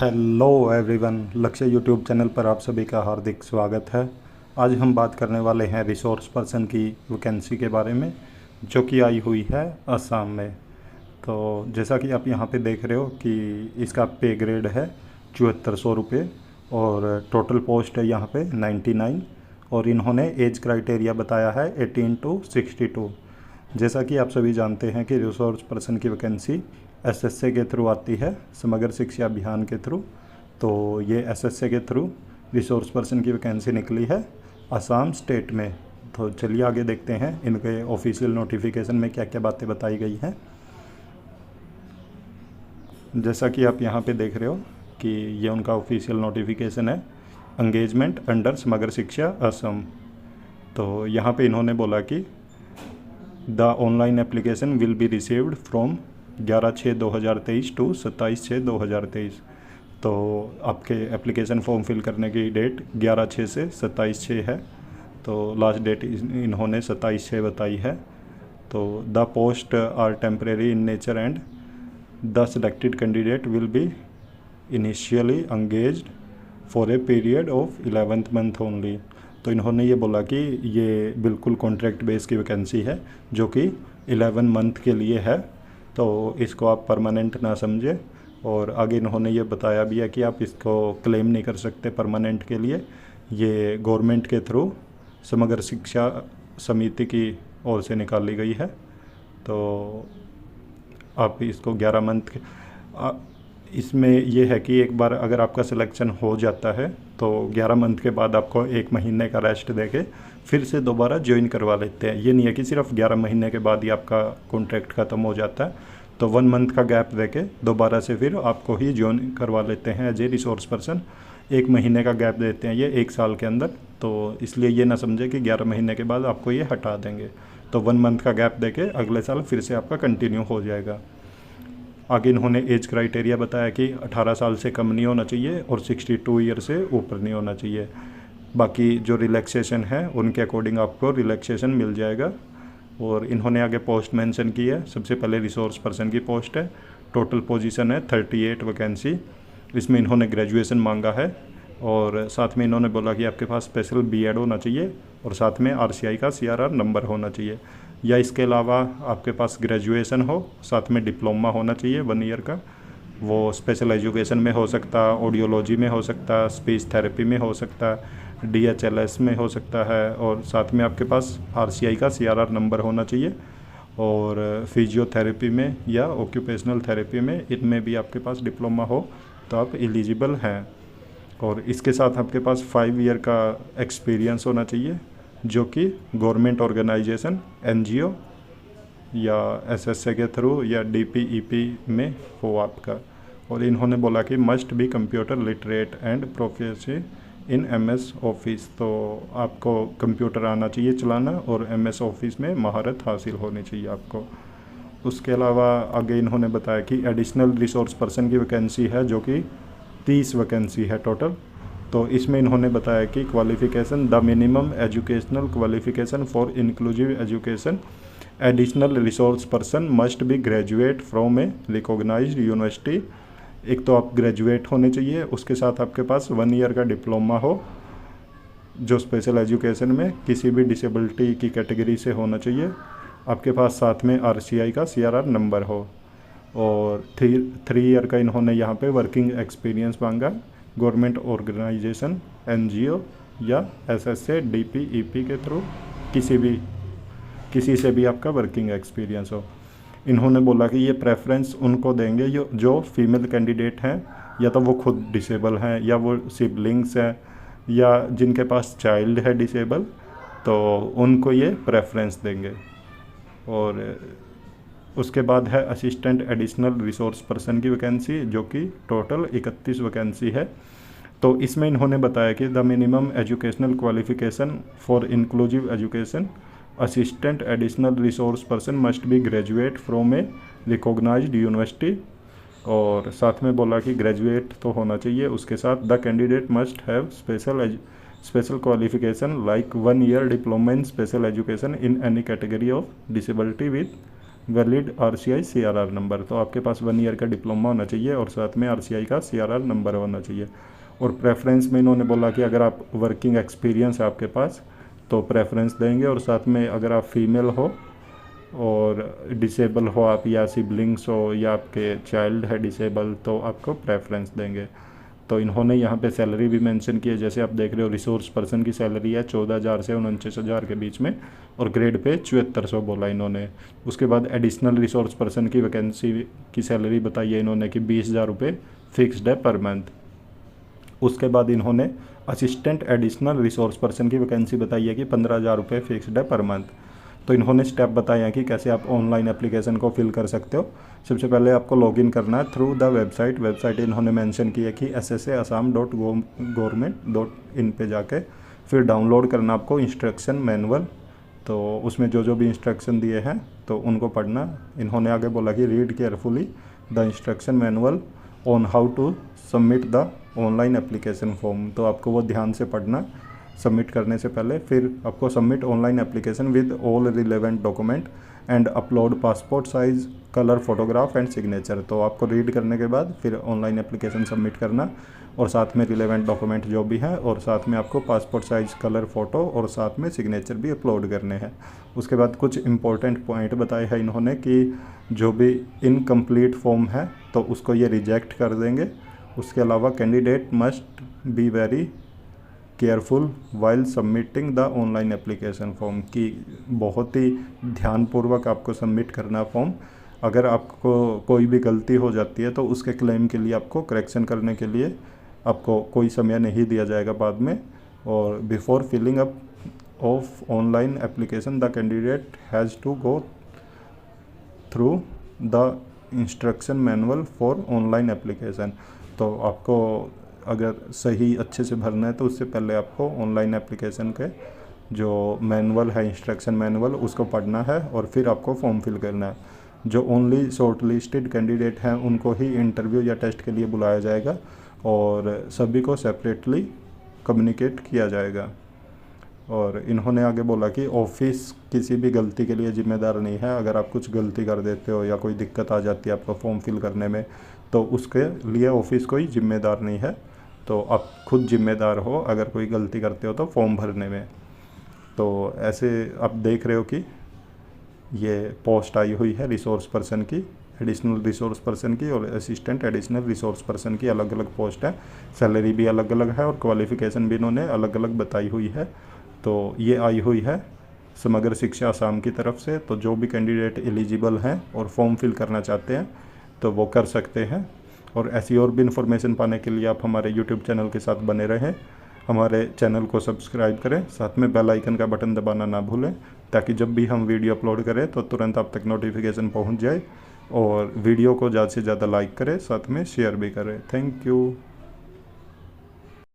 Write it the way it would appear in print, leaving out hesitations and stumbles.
Hello everyone, लक्ष्य YouTube channel पर आप सभी का हार्दिक स्वागत है। आज हम बात करने वाले हैं रिसोर्स पर्सन की वैकेंसी के बारे में, जो कि आई हुई है असम में। तो जैसा कि आप यहाँ पे देख रहे हो कि इसका पे ग्रेड है 7400 रुपये और टोटल पोस्ट है यहाँ पे 99। और इन्होंने एज क्राइटेरिया बताया है 18 to 62। जैसा कि आप सभी जानते हैं कि रिसोर्स पर्सन की वैकेंसी एसएसए के थ्रू आती है, समग्र शिक्षा अभियान के थ्रू। तो ये एसएसए के थ्रू रिसोर्स पर्सन की वैकेंसी निकली है असम स्टेट में। तो चलिए आगे देखते हैं इनके ऑफिशियल नोटिफिकेशन में क्या क्या बातें बताई गई हैं। जैसा कि आप यहाँ पे देख रहे हो कि ये उनका ऑफिशियल नोटिफिकेशन है, एंगेजमेंट अंडर समग्र शिक्षा असम। तो यहाँ पे इन्होंने बोला कि the online application will be received from 11/6/2023 to 27/6/2023। तो आपके एप्लीकेशन फॉर्म फिल करने की डेट 11/6 से 27/6 है। तो लास्ट डेट इन्होंने 27/6 बताई है। तो the post are temporary in nature and the selected candidate will be initially engaged for a period of 11th month only. तो इन्होंने ये बोला कि ये बिल्कुल कॉन्ट्रैक्ट बेस की वैकेंसी है, जो कि 11 मंथ के लिए है। तो इसको आप परमानेंट ना समझे। और आगे इन्होंने ये बताया भी है कि आप इसको क्लेम नहीं कर सकते परमानेंट के लिए। ये गवर्नमेंट के थ्रू समग्र शिक्षा समिति की ओर से निकाली गई है। तो आप इसको 11 मंथ इसमें यह है कि एक बार अगर आपका सिलेक्शन हो जाता है तो 11 मंथ के बाद आपको 1 महीने का रेस्ट देके फिर से दोबारा ज्वाइन करवा लेते हैं। ये नहीं है कि सिर्फ 11 महीने के बाद ही आपका कॉन्ट्रैक्ट ख़त्म हो जाता है। तो 1 मंथ का गैप देके दोबारा से फिर आपको ही ज्वाइन करवा लेते हैं एज ए रिसोर्स पर्सन। 1 महीने का गैप देते हैं ये 1 साल के अंदर। तो इसलिए ये ना समझे कि 11 महीने के बाद आपको ये हटा देंगे। तो 1 मंथ का गैप देके अगले साल फिर से आपका कंटिन्यू हो जाएगा। आगे इन्होंने एज क्राइटेरिया बताया कि 18 साल से कम नहीं होना चाहिए और 62 ईयर से ऊपर नहीं होना चाहिए। बाकी जो रिलैक्सेशन है उनके अकॉर्डिंग आपको रिलैक्सेशन मिल जाएगा। और इन्होंने आगे पोस्ट मेंशन की है। सबसे पहले रिसोर्स पर्सन की पोस्ट है, टोटल पोजीशन है 38 वैकेंसी। इसमें इन्होंने ग्रेजुएशन मांगा है और साथ में इन्होंने बोला कि आपके पास स्पेशल बीएड होना चाहिए और साथ में आरसीआई का सीआरआर नंबर होना चाहिए, या इसके अलावा आपके पास ग्रेजुएशन हो, साथ में डिप्लोमा होना चाहिए 1 ईयर का। वो स्पेशल एजुकेशन में हो सकता, ऑडियोलॉजी में हो सकता, स्पीच थेरेपी में हो सकता, डीएचएलएस में हो सकता है। और साथ में आपके पास आरसीआई का सीआरआर नंबर होना चाहिए। और फिजियोथेरेपी में या ऑक्यूपेशनल थेरेपी में, इनमें भी आपके पास डिप्लोमा हो तो आप एलिजिबल हैं। और इसके साथ आपके पास 5 ईयर का एक्सपीरियंस होना चाहिए, जो कि गवर्नमेंट ऑर्गेनाइजेशन, एनजीओ या एसएसए के थ्रू या डीपीईपी में हो आपका। और इन्होंने बोला कि must be computer literate and proficient in MS office. तो आपको कंप्यूटर आना चाहिए चलाना और एमएस ऑफिस में महारत हासिल होनी चाहिए आपको। उसके अलावा आगे इन्होंने बताया कि एडिशनल रिसोर्स पर्सन की वैकेंसी है, जो कि 30 वैकेंसी है टोटल। तो इसमें इन्होंने बताया कि qualification, the minimum educational qualification for inclusive education additional resource person must be graduate from a recognised university. एक तो आप ग्रेजुएट होने चाहिए, उसके साथ आपके पास 1 ईयर का डिप्लोमा हो जो स्पेशल एजुकेशन में किसी भी डिसेबिलिटी की कैटेगरी से होना चाहिए। आपके पास साथ में आरसीआई का सीआरआर नंबर हो। और 3 ईयर का इन्होंने यहाँ पे वर्किंग एक्सपीरियंस मांगा, गवर्नमेंट ऑर्गेनाइजेशन, एनजीओ या एसएसए डीपीईपी के थ्रू किसी से भी आपका वर्किंग एक्सपीरियंस हो। इन्होंने बोला कि ये प्रेफरेंस उनको देंगे जो फीमेल कैंडिडेट हैं, या तो वो खुद डिसेबल हैं या वो सिबलिंग्स हैं या जिनके पास चाइल्ड है डिसेबल, तो उनको ये प्रेफरेंस देंगे। और उसके बाद है असिस्टेंट एडिशनल रिसोर्स पर्सन की वैकेंसी, जो कि टोटल 31 वैकेंसी है। तो इसमें इन्होंने बताया कि the minimum educational qualification for inclusive education assistant additional resource person must be graduate from a recognised university. और साथ में बोला कि ग्रेजुएट तो होना चाहिए, उसके साथ the candidate must have special qualification like 1 year diploma in special education in any category of disability with valid RCI CRR number, तो आपके पास 1 ईयर का डिप्लोमा होना चाहिए और साथ में RCI का CRR नंबर होना चाहिए। और प्रेफरेंस में इन्होंने बोला कि अगर आप वर्किंग एक्सपीरियंस है आपके पास तो प्रेफरेंस देंगे, और साथ में अगर आप फीमेल हो और डिसेबल हो आप, या सिबलिंग्स हो, या आपके चाइल्ड है डिसेबल, तो आपको प्रेफरेंस देंगे। तो इन्होंने यहाँ पे सैलरी भी मेंशन की है, जैसे आप देख रहे हो रिसोर्स पर्सन की सैलरी है 14,000 से 49,000 के बीच में, और ग्रेड पे 7400 बोला इन्होंने। उसके बाद एडिशनल रिसोर्स पर्सन की वैकेंसी की सैलरी बताई है इन्होंने कि 20,000 रुपये फिक्स्ड है पर मंथ। उसके बाद इन्होंने असिस्टेंट एडिशनल रिसोर्स पर्सन की वैकेंसी बताई है कि 15,000 रुपये फिक्स्ड है पर मंथ। तो इन्होंने स्टेप बताए हैं कि कैसे आप ऑनलाइन एप्लीकेशन को फिल कर सकते हो। सबसे पहले आपको लॉगिन करना है थ्रू द वेबसाइट इन्होंने मेंशन की है कि ssa.assam.government.in पे जाके फिर डाउनलोड करना आपको इंस्ट्रक्शन मैनुअल। तो उसमें जो भी इंस्ट्रक्शन दिए हैं तो उनको पढ़ना। इन्होंने आगे बोला कि read carefully the instruction manual on how to submit the online application form. तो आपको वो ध्यान से पढ़ना सबमिट करने से पहले। फिर आपको submit online application with all relevant document and upload passport size colour photograph and signature. तो आपको रीड करने के बाद फिर ऑनलाइन एप्लीकेशन सबमिट करना, और साथ में रिलेवेंट डॉक्यूमेंट जो भी हैं, और साथ में आपको पासपोर्ट साइज़ कलर फ़ोटो और साथ में सिग्नेचर भी अपलोड करने हैं। उसके बाद कुछ इंपॉर्टेंट पॉइंट बताए हैं इन्होंने कि जो भी इनकम्प्लीट फॉर्म है तो उसको ये रिजेक्ट कर देंगे। उसके अलावा candidate must be very careful while submitting the online application form, की बहुत ही ध्यानपूर्वक आपको सबमिट करना फॉर्म। अगर आपको कोई भी गलती हो जाती है तो उसके क्लेम के लिए आपको करेक्शन करने के लिए आपको कोई समय नहीं दिया जाएगा बाद में। और before filling up of online application the candidate has to go through the instruction manual for online application. तो आपको अगर सही अच्छे से भरना है तो उससे पहले आपको ऑनलाइन एप्लीकेशन के जो मैनुअल है, इंस्ट्रक्शन मैनुअल, उसको पढ़ना है और फिर आपको फॉर्म फिल करना है। जो ओनली शॉर्ट लिस्टेड कैंडिडेट हैं उनको ही इंटरव्यू या टेस्ट के लिए बुलाया जाएगा, और सभी को सेपरेटली कम्युनिकेट किया जाएगा। और इन्होंने आगे बोला कि ऑफिस किसी भी गलती के लिए जिम्मेदार नहीं है। अगर आप कुछ गलती कर देते हो या कोई दिक्कत आ जाती है आपको फॉर्म फिल करने में, तो उसके लिए ऑफिस कोई जिम्मेदार नहीं है। तो आप खुद जिम्मेदार हो अगर कोई गलती करते हो तो फॉर्म भरने में। तो ऐसे आप देख रहे हो कि ये पोस्ट आई हुई है रिसोर्स पर्सन की, एडिशनल रिसोर्स पर्सन की और असिस्टेंट एडिशनल रिसोर्स पर्सन की, अलग अलग पोस्ट है। सैलरी भी अलग अलग है और क्वालिफ़िकेशन भी इन्होंने अलग अलग बताई हुई है। तो ये आई हुई है समग्र शिक्षा आसाम की तरफ से। तो जो भी कैंडिडेट एलिजिबल हैं और फॉर्म फिल करना चाहते हैं तो वो कर सकते हैं। और ऐसी और भी इन्फॉर्मेशन पाने के लिए आप हमारे यूट्यूब चैनल के साथ बने रहें। हमारे चैनल को सब्सक्राइब करें, साथ में बेल आइकन का बटन दबाना ना भूलें, ताकि जब भी हम वीडियो अपलोड करें तो तुरंत आप तक नोटिफिकेशन पहुंच जाए। और वीडियो को ज़्यादा से ज़्यादा लाइक करें, साथ में शेयर भी करें। Thank you.